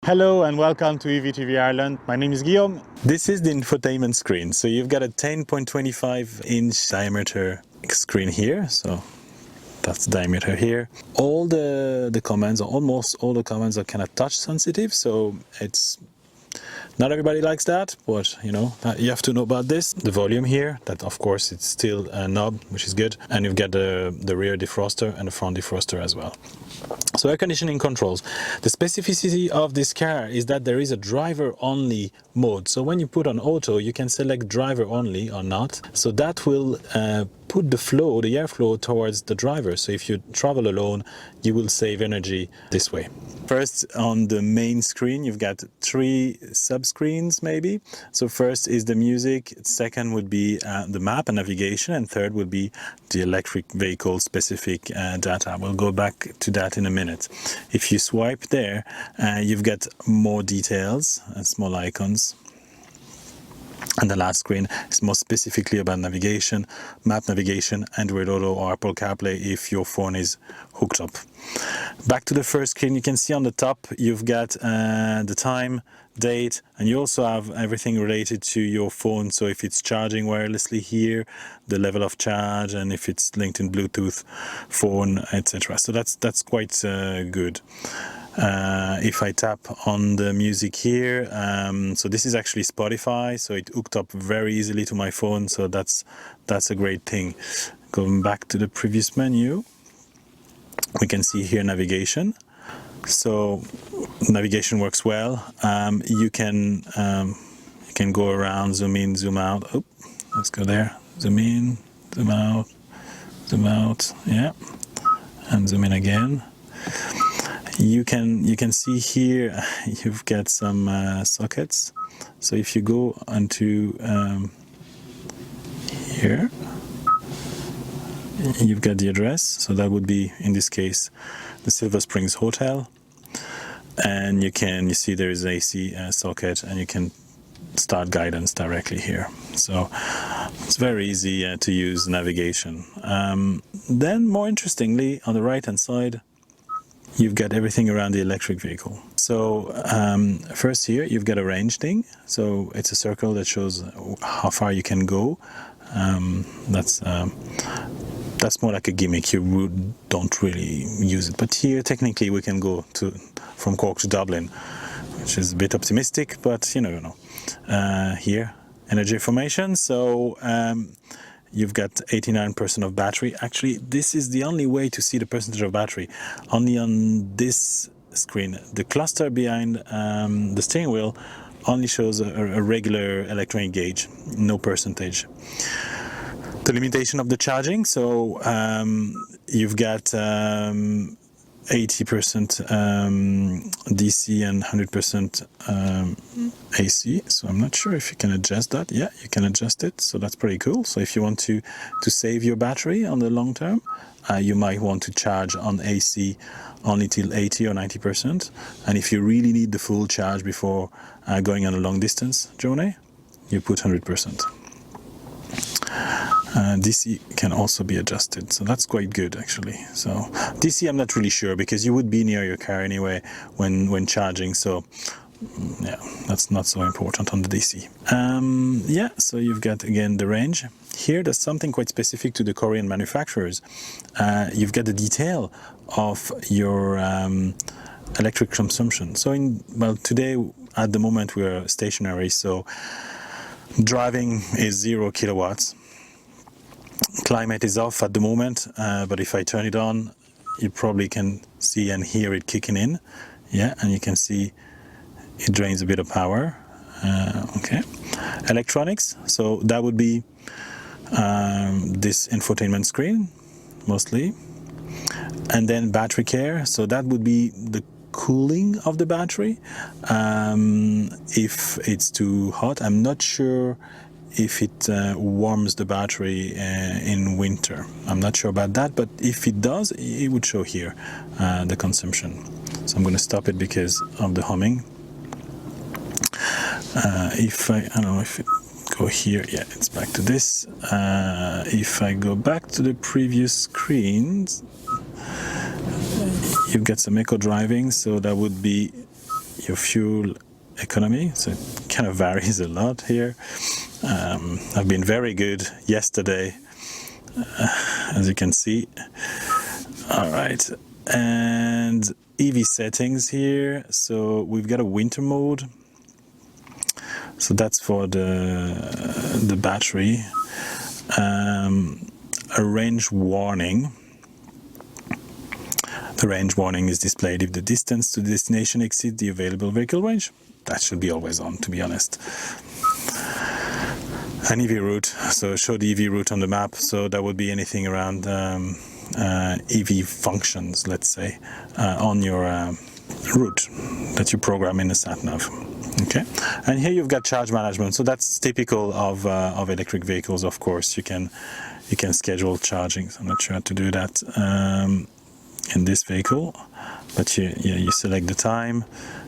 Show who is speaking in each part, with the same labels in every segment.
Speaker 1: Hello and welcome to EV Ireland. My name is Guillaume. This is the infotainment screen. So you've got a 10.25 inch diameter screen here. So that's the diameter here. All the commands, or almost all the commands, are kind of touch sensitive. So it's not everybody likes that, but you know, you have to know about this. The volume here, that of course it's still a knob, which is good. And you've got the rear defroster and the front defroster as well. So air conditioning controls. The specificity of this car is that there is a driver only mode. So when you put on auto, you can select driver only or not. So that will put the flow, the airflow towards the driver. So if you travel alone, you will save energy this way. First, on the main screen, you've got 3 sub-screens maybe. So first is the music, second would be the map and navigation, and third would be the electric vehicle specific data. We'll go back to that in a minute. If you swipe there, you've got more details and small icons. And the last screen is more specifically about navigation, map navigation, Android Auto or Apple CarPlay if your phone is hooked up. Back to the first screen, you can see on the top you've got the time, date, and you also have everything related to your phone. So if it's charging wirelessly here, the level of charge, and if it's linked in Bluetooth, phone, etc. So that's quite good. If I tap on the music here, so this is actually Spotify, so it hooked up very easily to my phone, so that's a great thing. Going back to the previous menu, we can see here navigation. So navigation works well. You can go around, zoom in, zoom out. Oh, let's go there. Zoom in, zoom out, yeah, and zoom in again. You can see here you've got some sockets. So if you go onto here, you've got the address. So that would be, in this case, the Silver Springs Hotel. And you see there is AC socket, and you can start guidance directly here. So it's very easy to use navigation. Then more interestingly, on the right hand side, you've got everything around the electric vehicle. So first here, you've got a range thing. So it's a circle that shows how far you can go. That's more like a gimmick. You don't really use it. But here, technically, we can go from Cork to Dublin, which is a bit optimistic, but you never know. Here, energy information. So you've got 89% of battery. Actually, this is the only way to see the percentage of battery. Only on this screen. The cluster behind the steering wheel only shows a regular electronic gauge, no percentage. The limitation of the charging. So you've got 80% DC and 100% AC. So I'm not sure if you can adjust that. Yeah, you can adjust it. So that's pretty cool. So if you want to save your battery on the long term, you might want to charge on AC only till 80 or 90%. And if you really need the full charge before going on a long distance journey, you put 100%. DC can also be adjusted, so that's quite good actually. So DC I'm not really sure, because you would be near your car anyway when charging, so yeah, that's not so important on the DC. Yeah, so you've got again the range. Here there's something quite specific to the Korean manufacturers. You've got the detail of your electric consumption. So today at the moment we're stationary, so driving is 0 kilowatts. Climate is off at the moment, but if I turn it on, you probably can see and hear it kicking in. Yeah, and you can see it drains a bit of power. Okay. Electronics, so that would be this infotainment screen, mostly. And then battery care, so that would be the cooling of the battery. If it's too hot, I'm not sure if it warms the battery in winter. I'm not sure about that, but if it does, it would show here the consumption. So I'm going to stop it because of the humming. If I don't know if it go here, yeah, it's back to this. If I go back to the previous screens, you've got some eco driving, so that would be your fuel economy, so it kind of varies a lot here. I've been very good yesterday, as you can see. All right, and Evi Settings here. So we've got a winter mode. So that's for the battery. A range warning. The range warning is displayed if the distance to the destination exceeds the available vehicle range. That should be always on, to be honest. An EV route, so show the EV route on the map. So that would be anything around EV functions, let's say, on your route that you program in the sat-nav. Okay, and here you've got charge management. So that's typical of electric vehicles. Of course, you can schedule charging. So I'm not sure how to do that in this vehicle, but you select the time.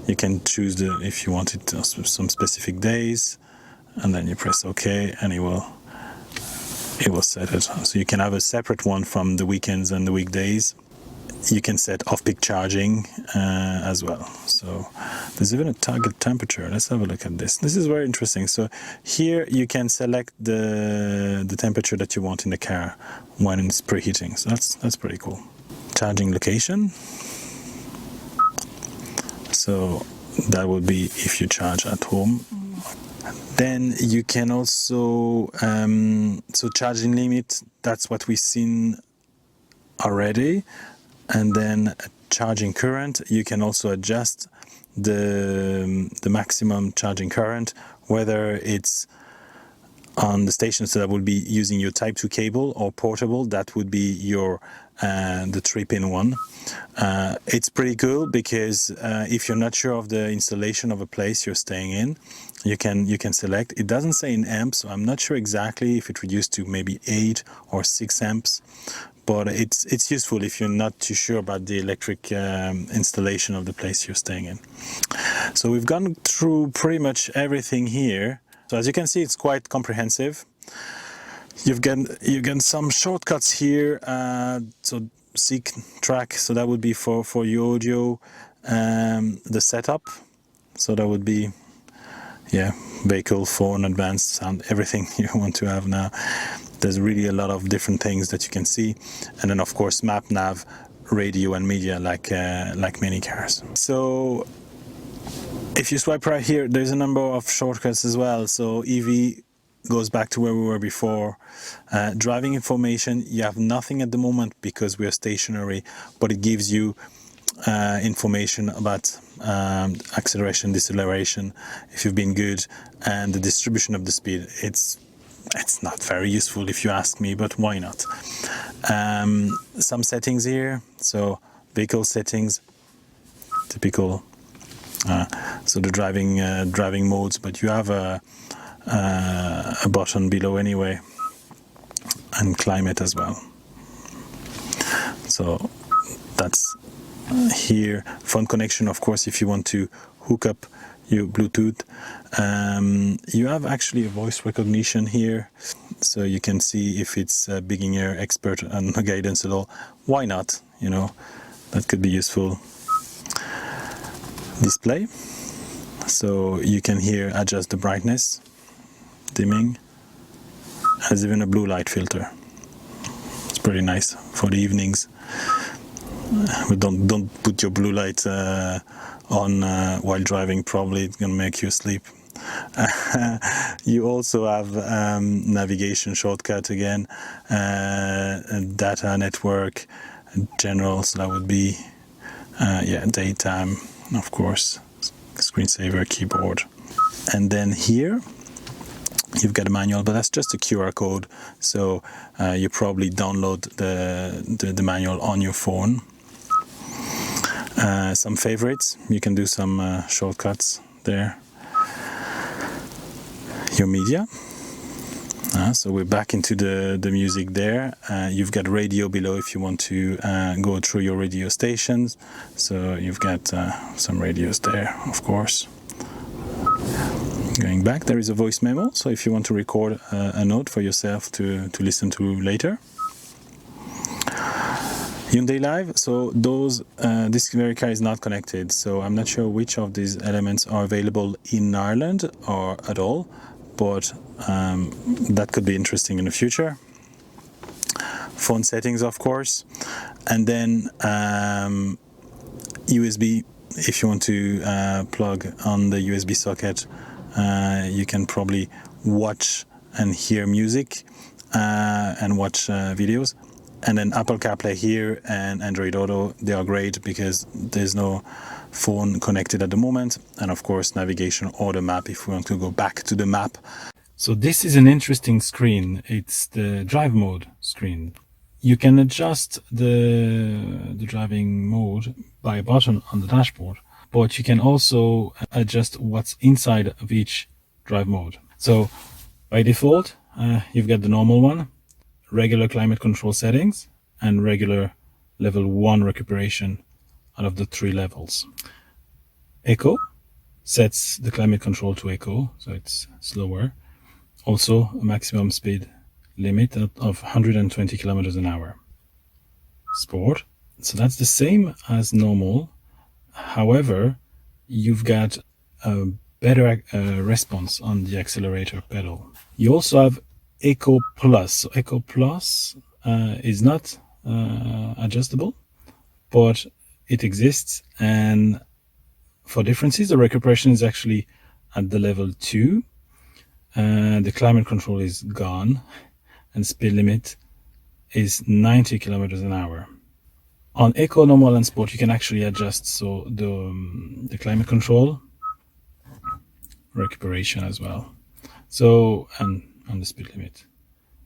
Speaker 1: You can choose if you want it some specific days, and then you press OK, and it will set it. So you can have a separate one from the weekends and the weekdays. You can set off-peak charging as well. So there's even a target temperature. Let's have a look at this. This is very interesting. So here you can select the temperature that you want in the car when it's preheating. So that's pretty cool. Charging location. So that would be if you charge at home. Then you can also so charging limit. That's what we've seen already. And then charging current, you can also adjust the maximum charging current, whether it's on the station, so that would be using your Type 2 cable, or portable, that would be your the 3-pin one. It's pretty cool because if you're not sure of the installation of a place you're staying in, you can select. It doesn't say in amps, so I'm not sure exactly if it reduced to maybe 8 or 6 amps. But it's useful if you're not too sure about the electric installation of the place you're staying in. So we've gone through pretty much everything here. So as you can see, it's quite comprehensive. You've got some shortcuts here. So seek track, so that would be for your audio. The setup, so that would be vehicle, phone, advanced sound, everything you want to have now. There's really a lot of different things that you can see, and then of course map, nav, radio, and media, like many cars. So if you swipe right here, there's a number of shortcuts as well. So EV goes back to where we were before. Driving information, you have nothing at the moment because we are stationary, but it gives you information about acceleration, deceleration, if you've been good, and the distribution of the speed. It's not very useful if you ask me, but why not? Some settings here, so vehicle settings, typical. So the driving modes, but you have a button below anyway, and climate as well. So that's here. Phone connection, of course, if you want to hook up your Bluetooth. You have actually a voice recognition here, so you can see if it's a beginner, expert, and no guidance at all. Why not? That could be useful. Display, so you can here adjust the brightness, dimming. Has even a blue light filter. It's pretty nice for the evenings. But don't put your blue light on while driving. Probably it's gonna make you asleep. You also have navigation shortcut again, data, network, general. So that would be daytime, of course, screensaver, keyboard, and then here you've got a manual, but that's just a QR code. So you probably download the manual on your phone. Some favorites, you can do some shortcuts there. Your media, so we're back into the music there. You've got radio below if you want to go through your radio stations. So you've got some radios there, of course. Going back, there is a voice memo, so if you want to record a note for yourself to listen to later. Hyundai Live, so those this very car is not connected, so I'm not sure which of these elements are available in Ireland or at all, but that could be interesting in the future. Phone settings, of course, and then USB. If you want to plug on the USB socket, you can probably watch and hear music and watch videos. And then Apple CarPlay here and Android Auto, they are great because there's no phone connected at the moment. And of course, navigation or the map if we want to go back to the map. So this is an interesting screen. It's the drive mode screen. You can adjust the driving mode by a button on the dashboard, but you can also adjust what's inside of each drive mode. So by default, you've got the normal one, regular climate control settings, and regular level 1 recuperation out of the 3 levels. Eco sets the climate control to eco, so it's slower. Also a maximum speed limit of 120 kilometers an hour. Sport, so that's the same as normal. However, you've got a better response on the accelerator pedal. You also have Eco Plus. So Eco Plus is not adjustable, but it exists, and for differences, the recuperation is actually at the level 2. The climate control is gone, and speed limit is 90 kilometers an hour. On Eco, Normal, and Sport, you can actually adjust so the climate control, recuperation as well. So and the speed limit.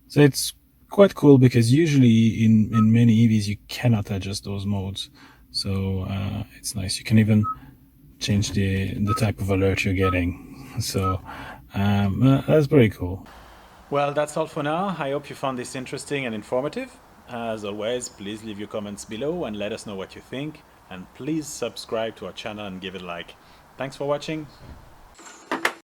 Speaker 1: So it's quite cool because usually in many EVs you cannot adjust those modes. So it's nice. You can even change the type of alert you're getting. So that's very cool. Well, that's all for now. I hope you found this interesting and informative. As always, please leave your comments below and let us know what you think. And please subscribe to our channel and give it a like. Thanks for watching.